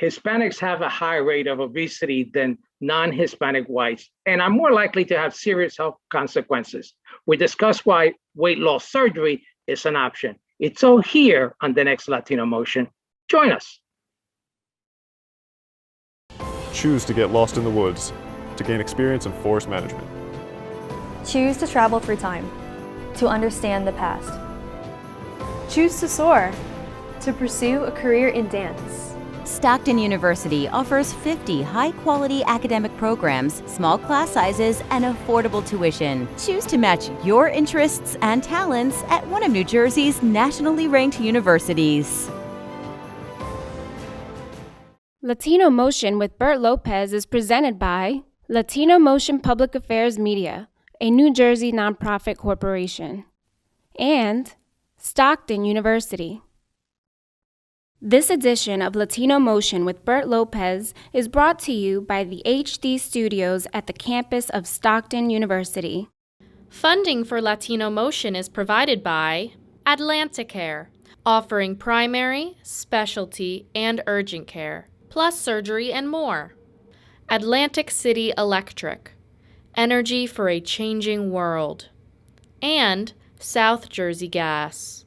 Hispanics have a higher rate of obesity than non-Hispanic whites and are more likely to have serious health consequences. We discuss why weight loss surgery is an option. It's all here on the next Latino Motion. Join us. Choose to get lost in the woods to gain experience in forest management. Choose to travel through time to understand the past. Choose to soar to pursue a career in dance. Stockton University offers 50 high-quality academic programs, small class sizes, and affordable tuition. Choose to match your interests and talents at one of New Jersey's nationally ranked universities. Latino Motion with Bert Lopez is presented by Latino Motion Public Affairs Media, a New Jersey nonprofit corporation, and Stockton University. This edition of Latino Motion with Bert Lopez is brought to you by the HD Studios at the campus of Stockton University. Funding for Latino Motion is provided by AtlantiCare, offering primary, specialty, and urgent care, plus surgery and more. Atlantic City Electric, energy for a changing world. And South Jersey Gas.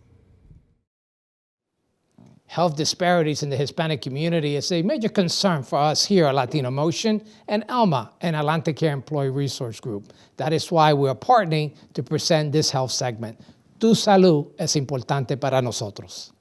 Health disparities in the Hispanic community is a major concern for us here at Latino Motion and ALMA, an AtlantiCare Employee Resource Group. That is why we are partnering to present this health segment. Tu salud es importante para nosotros.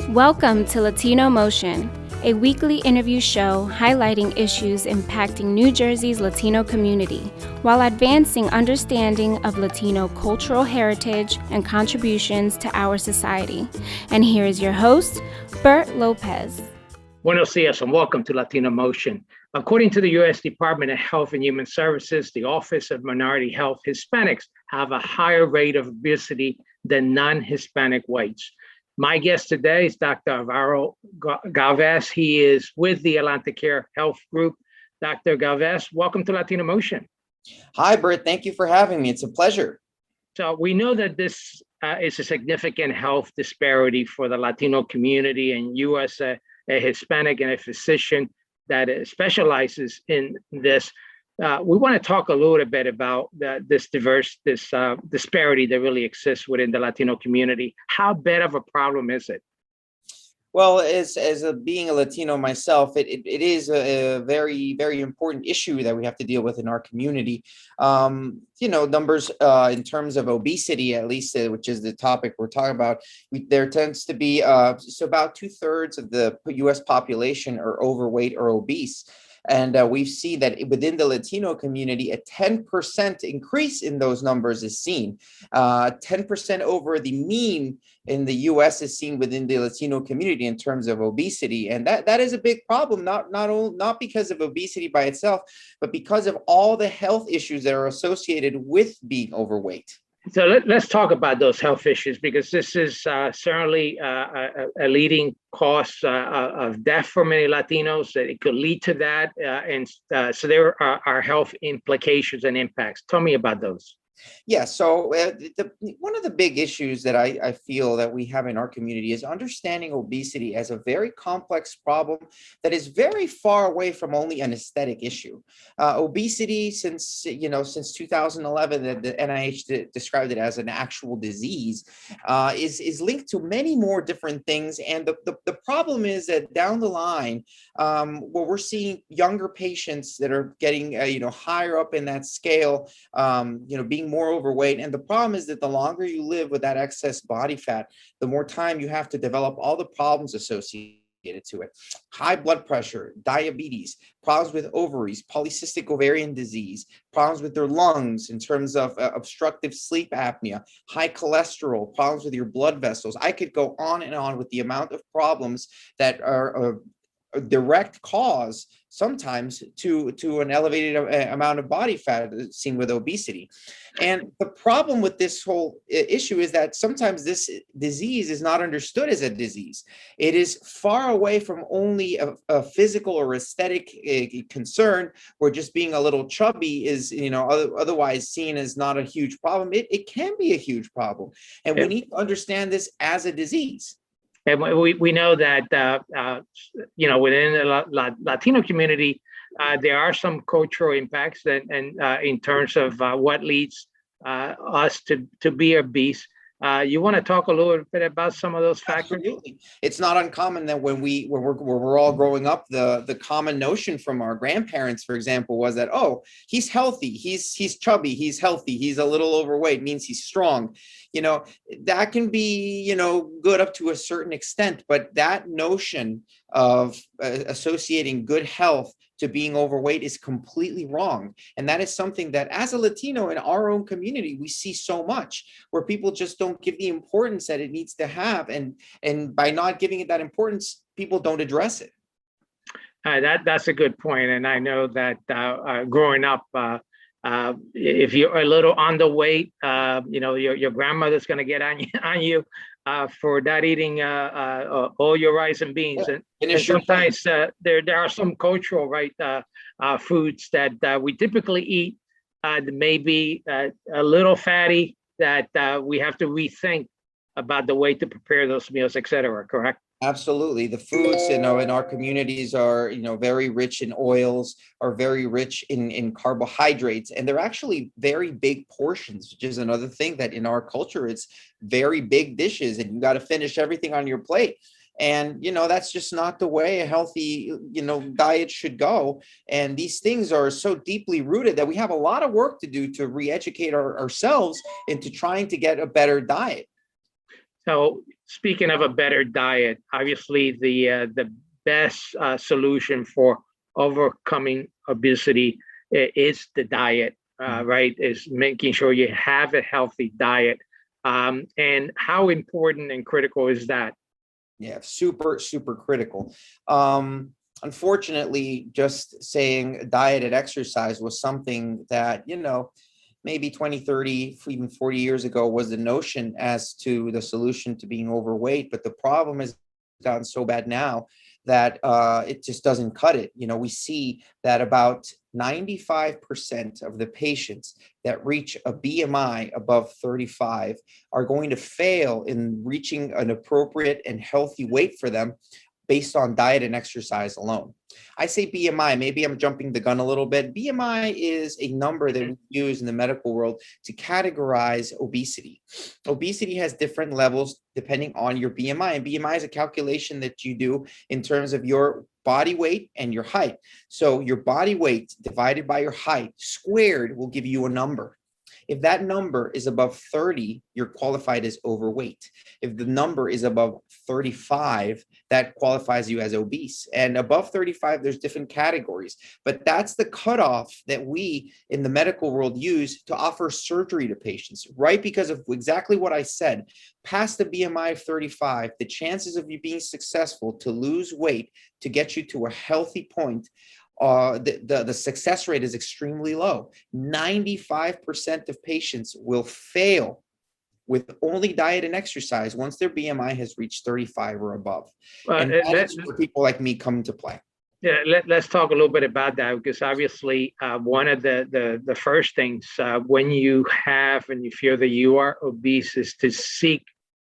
Welcome to Latino Motion, a weekly interview show highlighting issues impacting New Jersey's Latino community while advancing understanding of Latino cultural heritage and contributions to our society. And here is your host, Bert Lopez. Buenos dias and welcome to Latino Motion. According to the U.S. Department of Health and Human Services, the Office of Minority Health, Hispanics have a higher rate of obesity than non-Hispanic whites. My guest today is Dr. Alvaro Galvez. He is with the AtlantiCare Health Group. Dr. Galvez, welcome to Latino Motion. Hi, Bert. Thank you for having me. It's a pleasure. So we know that this is a significant health disparity for the Latino community, and you as a Hispanic and a physician that specializes in this. We want to talk a little bit about this disparity that really exists within the Latino community. How bad of a problem is it? Well, being a Latino myself, it is a very, very important issue that we have to deal with in our community. Numbers in terms of obesity, at least, which is the topic we're talking about, there tends to be so about 2/3 of the U.S. population are overweight or obese. And we've seen that within the Latino community, a 10% increase in those numbers is seen. 10% over the mean in the U.S. is seen within the Latino community in terms of obesity. And that is a big problem, not because of obesity by itself, but because of all the health issues that are associated with being overweight. So let's talk about those health issues, because this is certainly a leading cause of death for many Latinos. That it could lead to that. So there are health implications and impacts. Tell me about those. Yeah, so one of the big issues that I feel that we have in our community is understanding obesity as a very complex problem that is very far away from only an aesthetic issue. Obesity, since 2011, the NIH described it as an actual disease, is linked to many more different things. And the problem is that down the line, we're seeing younger patients that are getting higher up in that scale, being more overweight. And the problem is that the longer you live with that excess body fat, the more time you have to develop all the problems associated to it. High blood pressure, diabetes, problems with ovaries, polycystic ovarian disease, problems with their lungs in terms of obstructive sleep apnea, high cholesterol, problems with your blood vessels. I could go on and on with the amount of problems that are a direct cause sometimes to an elevated amount of body fat seen with obesity. And the problem with this whole issue is that sometimes this disease is not understood as a disease. It is far away from only a physical or aesthetic concern, where just being a little chubby is, otherwise seen as not a huge problem. It can be a huge problem. And we need to understand this as a disease. And we know that, within the Latino community, there are some cultural impacts and in terms of what leads us to be obese. You want to talk a little bit about some of those factors? Absolutely. It's not uncommon that when we're all growing up, the common notion from our grandparents, for example, was that, oh, he's healthy, he's chubby, he's healthy, he's a little overweight, means he's strong. That can be, good up to a certain extent, but that notion of associating good health to being overweight is completely wrong. And that is something that as a Latino in our own community, we see so much, where people just don't give the importance that it needs to have. And by not giving it that importance, people don't address it. That's a good point. And I know that growing up, if you're a little underweight, your grandmother's going to get on you for not eating all your rice and beans. And sometimes there are some cultural foods that we typically eat that may be a little fatty, that we have to rethink about the way to prepare those meals, et cetera, correct? Absolutely. The foods in our communities are, very rich in oils, are very rich in carbohydrates, and they're actually very big portions, which is another thing that in our culture, it's very big dishes and you got to finish everything on your plate. And, that's just not the way a healthy, diet should go. And these things are so deeply rooted that we have a lot of work to do to re-educate ourselves into trying to get a better diet. So speaking of a better diet, obviously the best solution for overcoming obesity is the diet, right? Is making sure you have a healthy diet. And how important and critical is that? Yeah, super, super critical. Unfortunately, just saying diet and exercise was something that, maybe 20, 30, even 40 years ago was the notion as to the solution to being overweight. But the problem has gotten so bad now that it just doesn't cut it. We see that about 95% of the patients that reach a BMI above 35 are going to fail in reaching an appropriate and healthy weight for them based on diet and exercise alone. I say BMI, maybe I'm jumping the gun a little bit. BMI is a number that we use in the medical world to categorize obesity. Obesity has different levels depending on your BMI, and BMI is a calculation that you do in terms of your body weight and your height. So your body weight divided by your height squared will give you a number. If that number is above 30, you're qualified as overweight. If the number is above 35, that qualifies you as obese. And above 35, there's different categories. But that's the cutoff that we in the medical world use to offer surgery to patients, right? Because of exactly what I said. Past the BMI of 35, the chances of you being successful to lose weight, to get you to a healthy point, the success rate is extremely low. 95% of patients will fail with only diet and exercise once their BMI has reached 35 or above. And that's where people like me come into play. Yeah, let's talk a little bit about that, because obviously one of the first things when you have and you feel that you are obese is to seek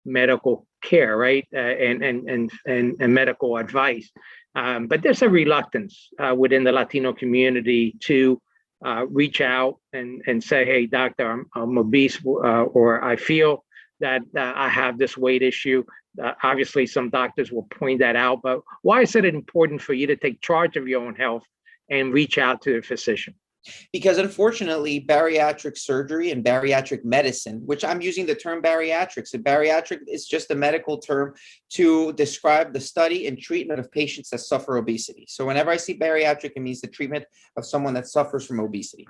medical care, right? And medical advice. But there's a reluctance within the Latino community to reach out and say, hey, doctor, I'm obese, or I feel that I have this weight issue. Obviously, some doctors will point that out, but why is it important for you to take charge of your own health and reach out to a physician? Because unfortunately, bariatric surgery and bariatric medicine, which I'm using the term bariatrics, and bariatric is just a medical term to describe the study and treatment of patients that suffer obesity. So whenever I see bariatric, it means the treatment of someone that suffers from obesity.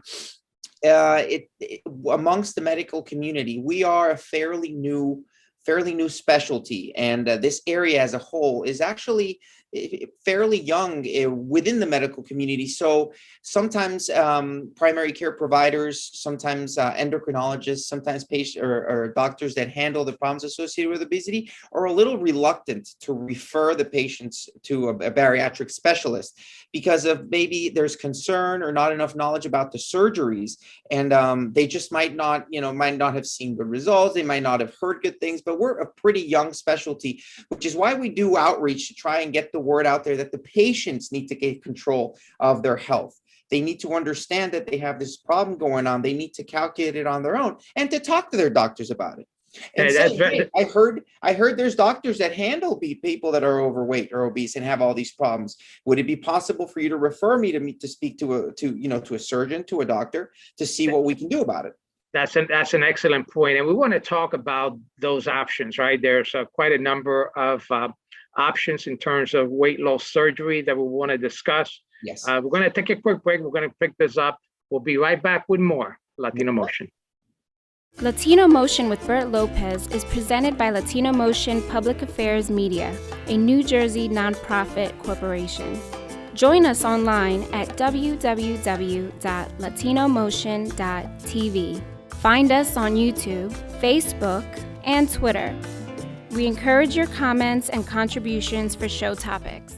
Amongst the medical community, we are a fairly new specialty, and this area as a whole is actually fairly young within the medical community. So sometimes primary care providers, sometimes endocrinologists, sometimes patients or doctors that handle the problems associated with obesity are a little reluctant to refer the patients to a bariatric specialist because of maybe there's concern or not enough knowledge about the surgeries, and they just might not have seen good results. They might not have heard good things. But we're a pretty young specialty, which is why we do outreach to try and get the word out there that the patients need to get control of their health. They need to understand that they have this problem going on. They need to calculate it on their own and to talk to their doctors about it. And say, hey, I heard there's doctors that handle people that are overweight or obese and have all these problems. Would it be possible for you to refer me to speak to a surgeon, to a doctor, to see what we can do about it? That's an excellent point. And we want to talk about those options, right? There's quite a number of options in terms of weight loss surgery that we want to discuss. Yes. We're going to take a quick break. We're going to pick this up. We'll be right back with more Latino Motion. Latino Motion with Bert Lopez is presented by Latino Motion Public Affairs Media, a New Jersey nonprofit corporation. Join us online at www.latinomotion.tv. Find us on YouTube, Facebook, and Twitter. We encourage your comments and contributions for show topics.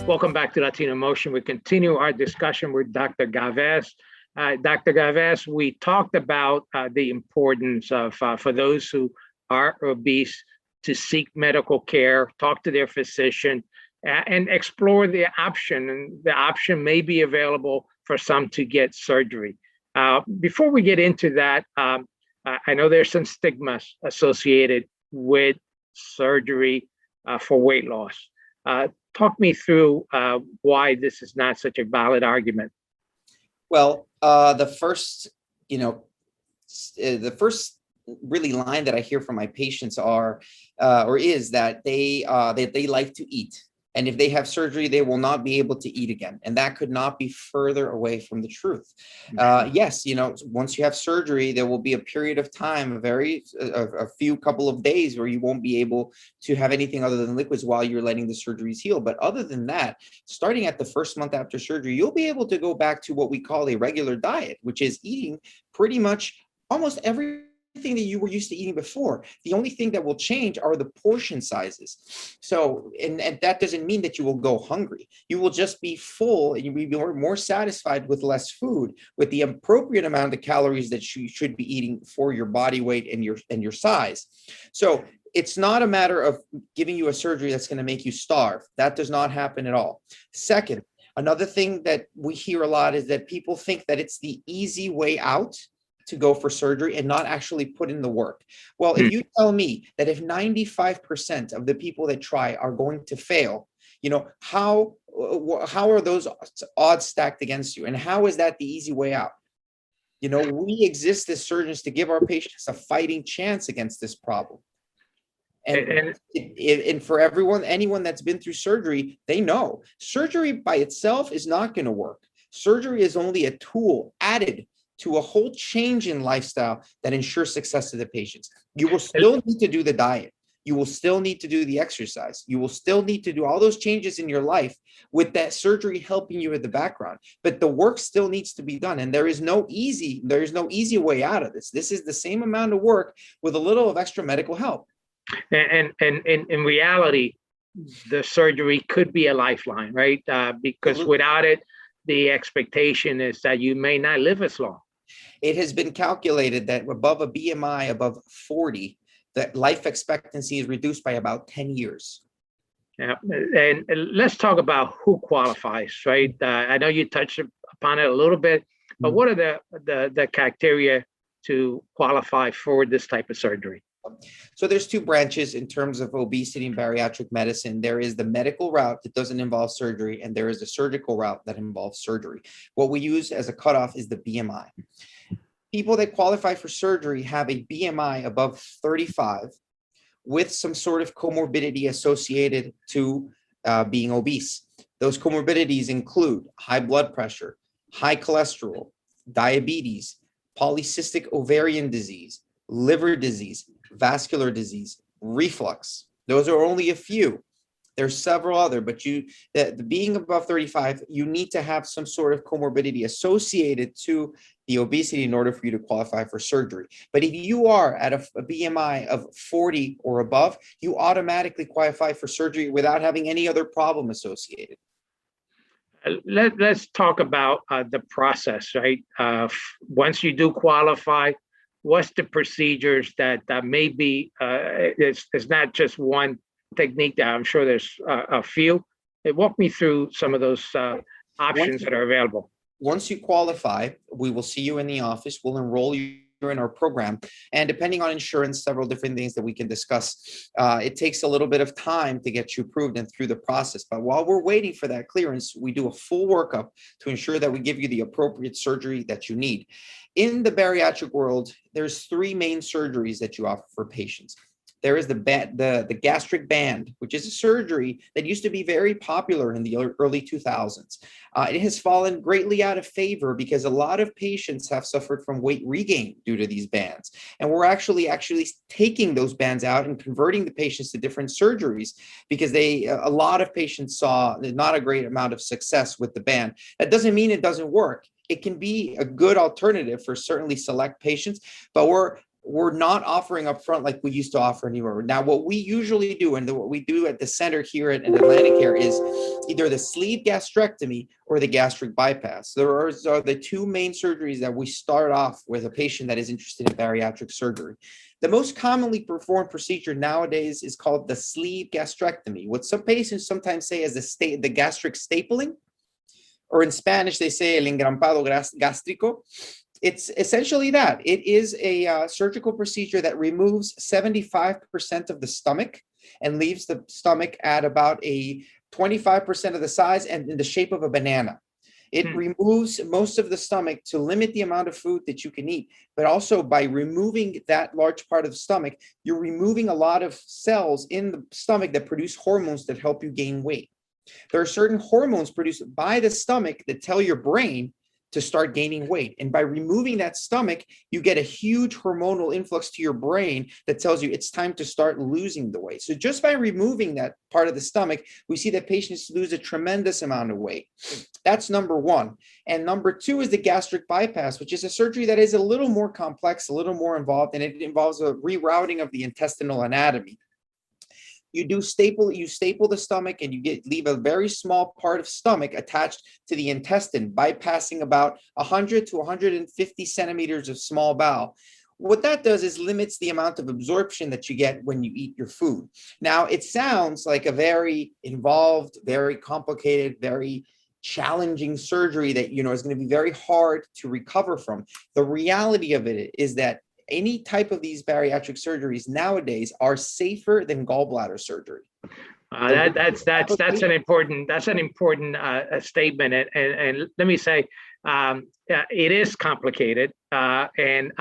Welcome back to Latino Motion. We continue our discussion with Dr. Galvez. Dr. Galvez, we talked about the importance of, for those who are obese, to seek medical care, talk to their physician, and explore the option. And the option may be available for some to get surgery. Before we get into that, I know there's some stigmas associated with surgery for weight loss. Talk me through why this is not such a valid argument. Well, the first really line that I hear from my patients is that they like to eat. And if they have surgery, they will not be able to eat again. And that could not be further away from the truth. Yes, once you have surgery, there will be a period of time, a few couple of days where you won't be able to have anything other than liquids while you're letting the surgeries heal. But other than that, starting at the first month after surgery, you'll be able to go back to what we call a regular diet, which is eating pretty much almost everything that you were used to eating before. The only thing that will change are the portion sizes. So, and that doesn't mean that you will go hungry. You will just be full and you'll be more satisfied with less food, with the appropriate amount of calories that you should be eating for your body weight and your size. So it's not a matter of giving you a surgery that's going to make you starve. That does not happen at all. Second, another thing that we hear a lot is that people think that it's the easy way out to go for surgery and not actually put in the work. Well, if you tell me that if 95% of the people that try are going to fail, how are those odds stacked against you? And how is that the easy way out? We exist as surgeons to give our patients a fighting chance against this problem. And for anyone that's been through surgery, they know surgery by itself is not going to work. Surgery is only a tool added to a whole change in lifestyle that ensures success to the patients. You will still need to do the diet. You will still need to do the exercise. You will still need to do all those changes in your life with that surgery helping you in the background. But the work still needs to be done. And there is no easy way out of this. This is the same amount of work with a little of extra medical help. And in reality, the surgery could be a lifeline, right? Because without it, the expectation is that you may not live as long. It has been calculated that above a BMI above 40, that life expectancy is reduced by about 10 years. Yeah, and let's talk about who qualifies, right? I know you touched upon it a little bit, but what are the criteria to qualify for this type of surgery? So there's two branches in terms of obesity and bariatric medicine. There is the medical route that doesn't involve surgery, and there is the surgical route that involves surgery. What we use as a cutoff is the BMI. People that qualify for surgery have a BMI above 35 with some sort of comorbidity associated to being obese. Those comorbidities include high blood pressure, high cholesterol, diabetes, polycystic ovarian disease, liver disease, vascular disease, reflux. Those are only a few. There's several other, but being above 35, you need to have some sort of comorbidity associated to the obesity in order for you to qualify for surgery. But if you are at a BMI of 40 or above, you automatically qualify for surgery without having any other problem associated. Let's talk about the process, right? Once you do qualify, what's the procedures that maybe it's not just one technique that I'm sure there's a few. Walk me through some of those options that are available. Once you qualify, we will see you in the office. We'll enroll you in our program. And depending on insurance, several different things that we can discuss. It takes a little bit of time to get you approved and through the process. But while we're waiting for that clearance, we do a full workup to ensure that we give you the appropriate surgery that you need. In the bariatric world, there's three main surgeries that you offer for patients. There is the gastric band, which is a surgery that used to be very popular in the early 2000s. It has fallen greatly out of favor because a lot of patients have suffered from weight regain due to these bands. And we're actually taking those bands out and converting the patients to different surgeries because a lot of patients saw not a great amount of success with the band. That doesn't mean it doesn't work. It can be a good alternative for certainly select patients, but we're not offering upfront like we used to offer anywhere. Now, what we usually do and what we do at the center here at AtlantiCare is either the sleeve gastrectomy or the gastric bypass. Those are the two main surgeries that we start off with a patient that is interested in bariatric surgery. The most commonly performed procedure nowadays is called the sleeve gastrectomy, what some patients sometimes say as the gastric stapling, or in Spanish, they say el engrampado gástrico. It's essentially that. It is a surgical procedure that removes 75% of the stomach and leaves the stomach at about a 25% of the size and in the shape of a banana. It removes most of the stomach to limit the amount of food that you can eat. But also by removing that large part of the stomach, you're removing a lot of cells in the stomach that produce hormones that help you gain weight. There are certain hormones produced by the stomach that tell your brain to start gaining weight. And by removing that stomach, you get a huge hormonal influx to your brain that tells you it's time to start losing the weight. So just by removing that part of the stomach, we see that patients lose a tremendous amount of weight. That's number one. And number two is the gastric bypass, which is a surgery that is a little more complex, a little more involved, and it involves a rerouting of the intestinal anatomy. You staple the stomach and you leave a very small part of stomach attached to the intestine, bypassing about 100 to 150 centimeters of small bowel. What that does is limits the amount of absorption that you get when you eat your food. Now, it sounds like a very involved, very complicated, very challenging surgery that, is going to be very hard to recover from. The reality of it is that any type of these bariatric surgeries nowadays are safer than gallbladder surgery. That's an important statement, and let me say it is complicated, and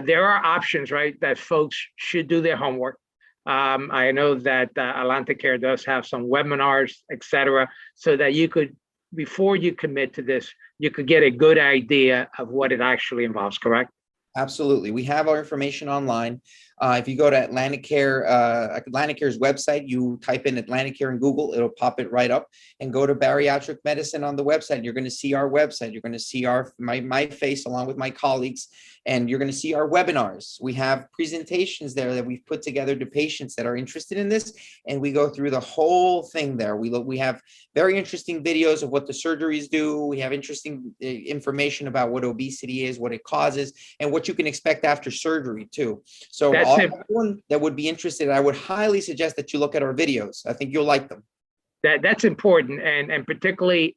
there are options, right, that folks should do their homework. I know that AtlantiCare does have some webinars, etc., so that you could, before you commit to this, you could get a good idea of what it actually involves. Correct? Absolutely. We have our information online. If you go to AtlantiCare's website, you type in AtlantiCare in Google, it'll pop it right up, and go to bariatric medicine on the website. You're going to see our website. You're going to see my face along with my colleagues, and you're going to see our webinars. We have presentations there that we've put together to patients that are interested in this, and we go through the whole thing there. We have very interesting videos of what the surgeries do. We have interesting information about what obesity is, what it causes, and what you can expect after surgery too. So everyone that would be interested, I would highly suggest that you look at our videos. I think you'll like them. That's important, and particularly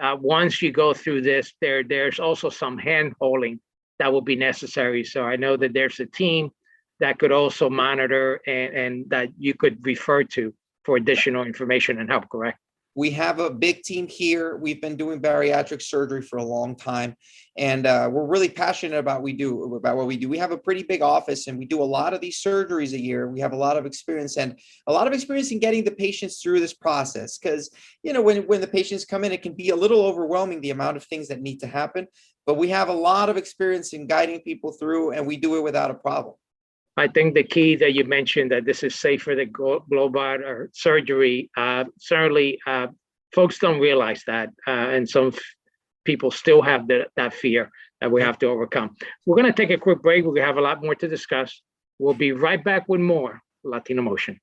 once you go through this, there's also some hand holding that will be necessary. So I know that there's a team that could also monitor and that you could refer to for additional information and help. Correct? We have a big team here. We've been doing bariatric surgery for a long time, and we're really passionate about what we do. We have a pretty big office, and we do a lot of these surgeries a year. We have a lot of experience in getting the patients through this process, because when the patients come in, it can be a little overwhelming, the amount of things that need to happen. But we have a lot of experience in guiding people through, and we do it without a problem. I think the key that you mentioned, that this is safer than gallbladder surgery, certainly folks don't realize that, and some people still have that fear that we have to overcome. We're going to take a quick break. We have a lot more to discuss. We'll be right back with more Latino Motion.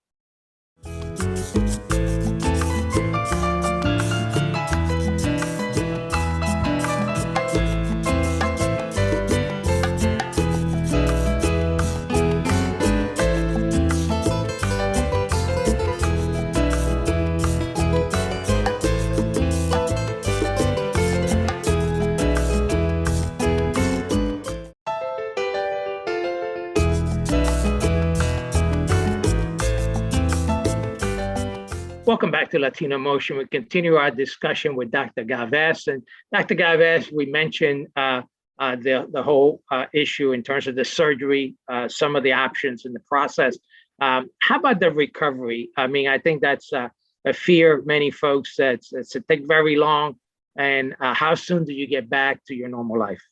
Welcome back to Latino Motion. We continue our discussion with Dr. Galvez. And Dr. Galvez, we mentioned the whole issue in terms of the surgery, some of the options in the process. How about the recovery? I mean, I think that's a fear of many folks that it's take very long. And how soon do you get back to your normal life?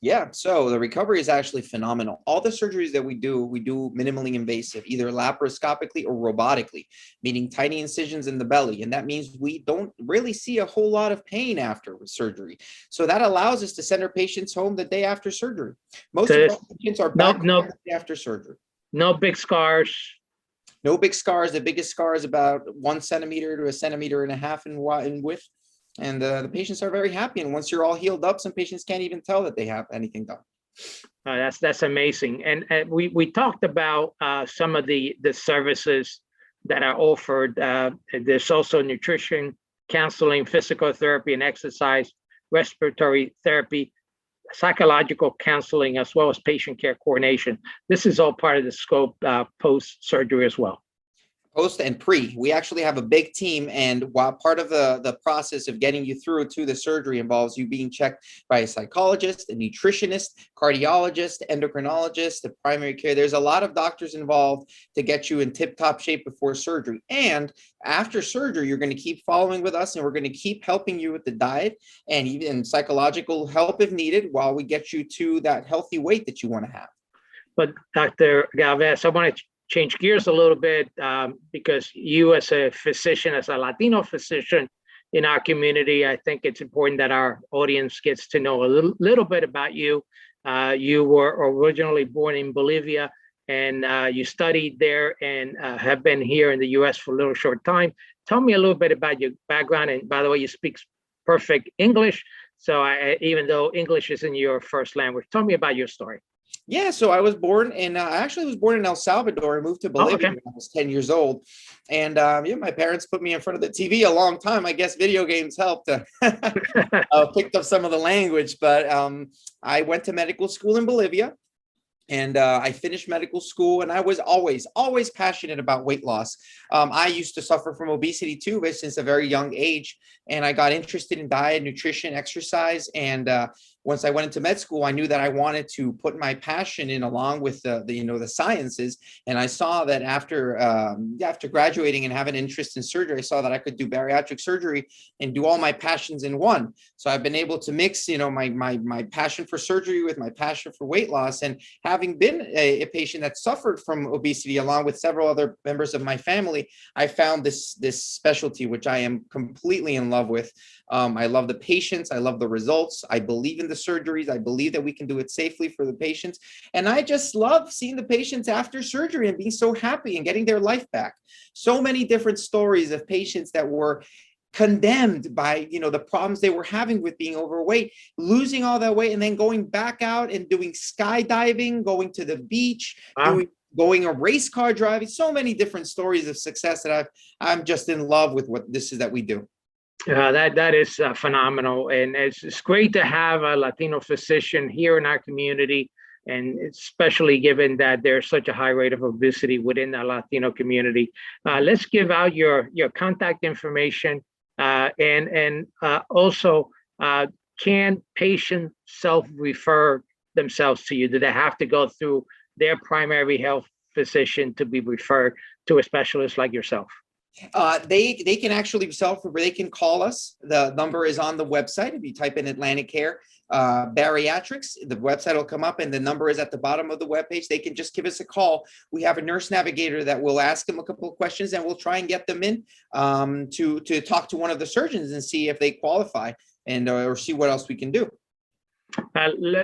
Yeah, so the recovery is actually phenomenal. All the surgeries that we do minimally invasive, either laparoscopically or robotically, meaning tiny incisions in the belly. And that means we don't really see a whole lot of pain after surgery. So that allows us to send our patients home the day after surgery. Most of our patients are back the day after surgery. No big scars. No big scars. The biggest scar is about 1 centimeter to 1.5 centimeters in width. And the patients are very happy. And once you're all healed up, some patients can't even tell that they have anything done. That's amazing. And we talked about some of the services that are offered. There's also nutrition, counseling, physical therapy and exercise, respiratory therapy, psychological counseling, as well as patient care coordination. This is all part of the scope post-surgery as well. Post and pre, we actually have a big team, and while part of the process of getting you through to the surgery involves you being checked by a psychologist, a nutritionist, cardiologist, endocrinologist, the primary care. There's a lot of doctors involved to get you in tip-top shape before surgery. And after surgery, you're going to keep following with us, and we're going to keep helping you with the diet and even psychological help if needed while we get you to that healthy weight that you want to have. But Dr. Galvez, I want to change gears a little bit because you as a physician, as a Latino physician in our community, I think it's important that our audience gets to know a little bit about you. You were originally born in Bolivia and you studied there and have been here in the US for a little short time. Tell me a little bit about your background. And by the way, you speak perfect English. So even though English isn't your first language, tell me about your story. Yeah, so I was born in, I actually was born in El Salvador. I moved to Bolivia when I was 10 years old. And my parents put me in front of the TV a long time. I guess video games helped. Picked up some of the language, but I went to medical school in Bolivia. And I finished medical school, and I was always passionate about weight loss. I used to suffer from obesity too, but since a very young age, and I got interested in diet, nutrition, exercise. And once I went into med school, I knew that I wanted to put my passion in along with the sciences. And I saw that after graduating and having an interest in surgery, I saw that I could do bariatric surgery and do all my passions in one. So I've been able to mix, my passion for surgery with my passion for weight loss. And having been a patient that suffered from obesity, along with several other members of my family, I found this specialty, which I am completely in love with. I love the patients. I love the results. I believe in the surgeries. I believe that we can do it safely for the patients. And I just love seeing the patients after surgery and being so happy and getting their life back. So many different stories of patients that were condemned by the problems they were having with being overweight, losing all that weight, and then going back out and doing skydiving, going to the beach, going a race car driving. So many different stories of success that I'm just in love with what this is that we do. That is phenomenal, and it's great to have a Latino physician here in our community, and especially given that there's such a high rate of obesity within the Latino community. Let's give out your contact information, and also can patients self-refer themselves to you? Do they have to go through their primary health physician to be referred to a specialist like yourself? They can actually they can call us. The number is on the website. If you type in AtlantiCare bariatrics, the website will come up and the number is at the bottom of the webpage. They can just give us a call. We have a nurse navigator that will ask them a couple of questions and we'll try and get them in to talk to one of the surgeons and see if they qualify and or see what else we can do.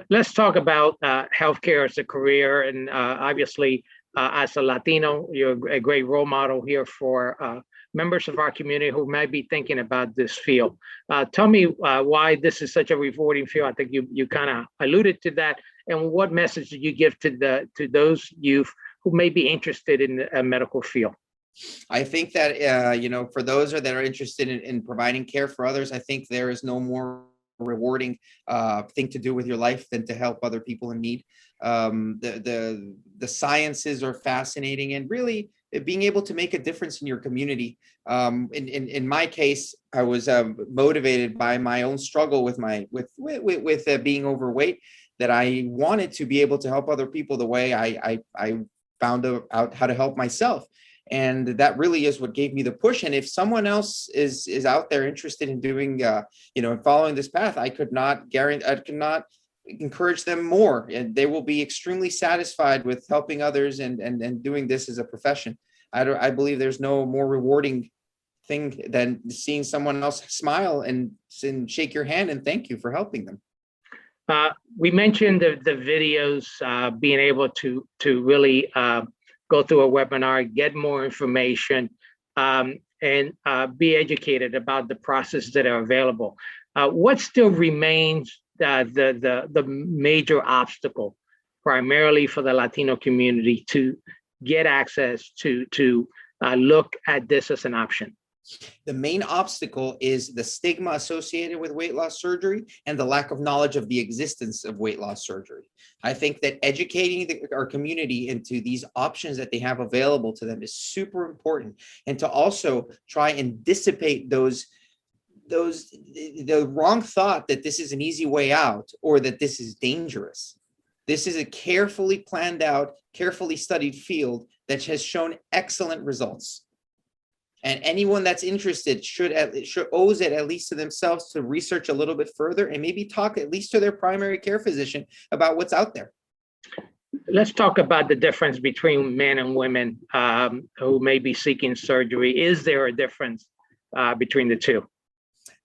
Let's talk about healthcare as a career, and obviously as a Latino, you're a great role model here for members of our community who might be thinking about this field. Tell me why this is such a rewarding field. I think you kind of alluded to that, and what message do you give to those youth who may be interested in a medical field? I think that for those that are interested in providing care for others, I think there is no more rewarding thing to do with your life than to help other people in need. The sciences are fascinating, and really being able to make a difference in your community. In my case, I was motivated by my own struggle with being overweight, that I wanted to be able to help other people the way I found out how to help myself. And that really is what gave me the push. And if someone else is out there interested in doing, following this path, I could not encourage them more, and they will be extremely satisfied with helping others and doing this as a profession. I believe there's no more rewarding thing than seeing someone else smile and shake your hand and thank you for helping them. We mentioned the videos, being able to really go through a webinar, get more information, and be educated about the processes that are available. What still remains the major obstacle, primarily for the Latino community, to get access to look at this as an option? The main obstacle is the stigma associated with weight loss surgery and the lack of knowledge of the existence of weight loss surgery. I think that educating our community into these options that they have available to them is super important, and to also try and dissipate the wrong thought that this is an easy way out or that this is dangerous. This is a carefully planned out, carefully studied field that has shown excellent results. And anyone that's interested owes it at least to themselves to research a little bit further and maybe talk at least to their primary care physician about what's out there. Let's talk about the difference between men and women who may be seeking surgery. Is there a difference between the two?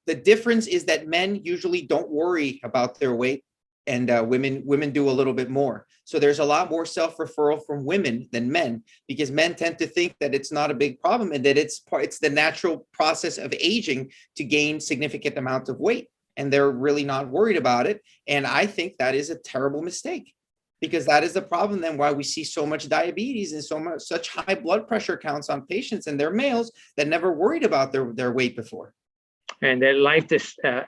The difference is that men usually don't worry about their weight, and women do a little bit more. So there's a lot more self-referral from women than men, because men tend to think that it's not a big problem and that it's the natural process of aging to gain significant amounts of weight, and they're really not worried about it. And I think that is a terrible mistake, because that is the problem then why we see so much diabetes and such high blood pressure counts on patients, and they're males that never worried about their weight before. And the life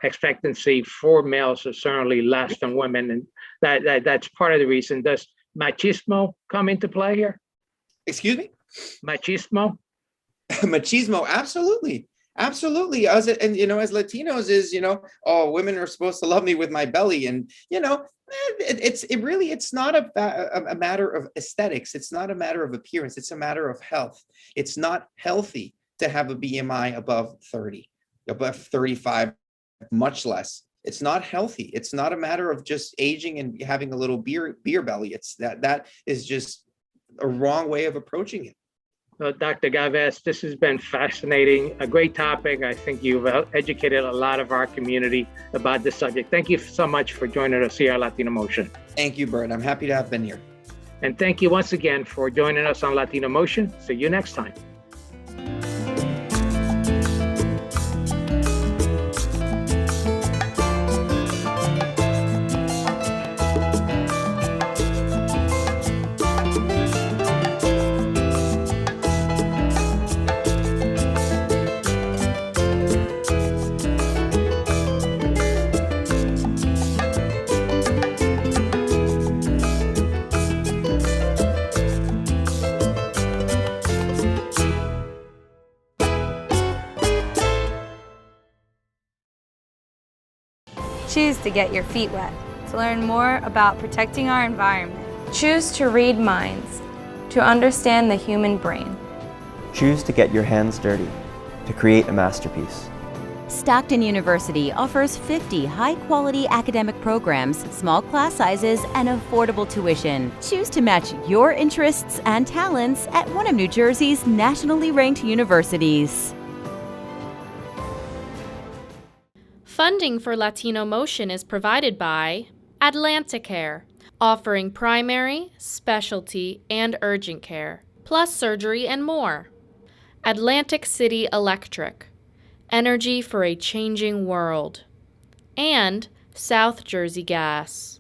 expectancy for males is certainly less than women, and that's part of the reason. Does machismo come into play here? Excuse me? Machismo? Machismo, absolutely. Absolutely. As Latinos is, oh, women are supposed to love me with my belly. And, it's not a matter of aesthetics. It's not a matter of appearance. It's a matter of health. It's not healthy to have a BMI above 30. Above 35, much less. It's not healthy. It's not a matter of just aging and having a little beer belly. It's that is just a wrong way of approaching it. Well, Dr. Galvez, this has been fascinating, a great topic. I think you've educated a lot of our community about this subject. Thank you so much for joining us here at Latino Motion. Thank you, Bert. I'm happy to have been here. And thank you once again for joining us on Latino Motion. See you next time. Choose to get your feet wet, to learn more about protecting our environment. Choose to read minds, to understand the human brain. Choose to get your hands dirty, to create a masterpiece. Stockton University offers 50 high-quality academic programs, small class sizes, and affordable tuition. Choose to match your interests and talents at one of New Jersey's nationally ranked universities. Funding for Latino Motion is provided by AtlantiCare, offering primary, specialty, and urgent care, plus surgery and more. Atlantic City Electric, energy for a changing world. And South Jersey Gas.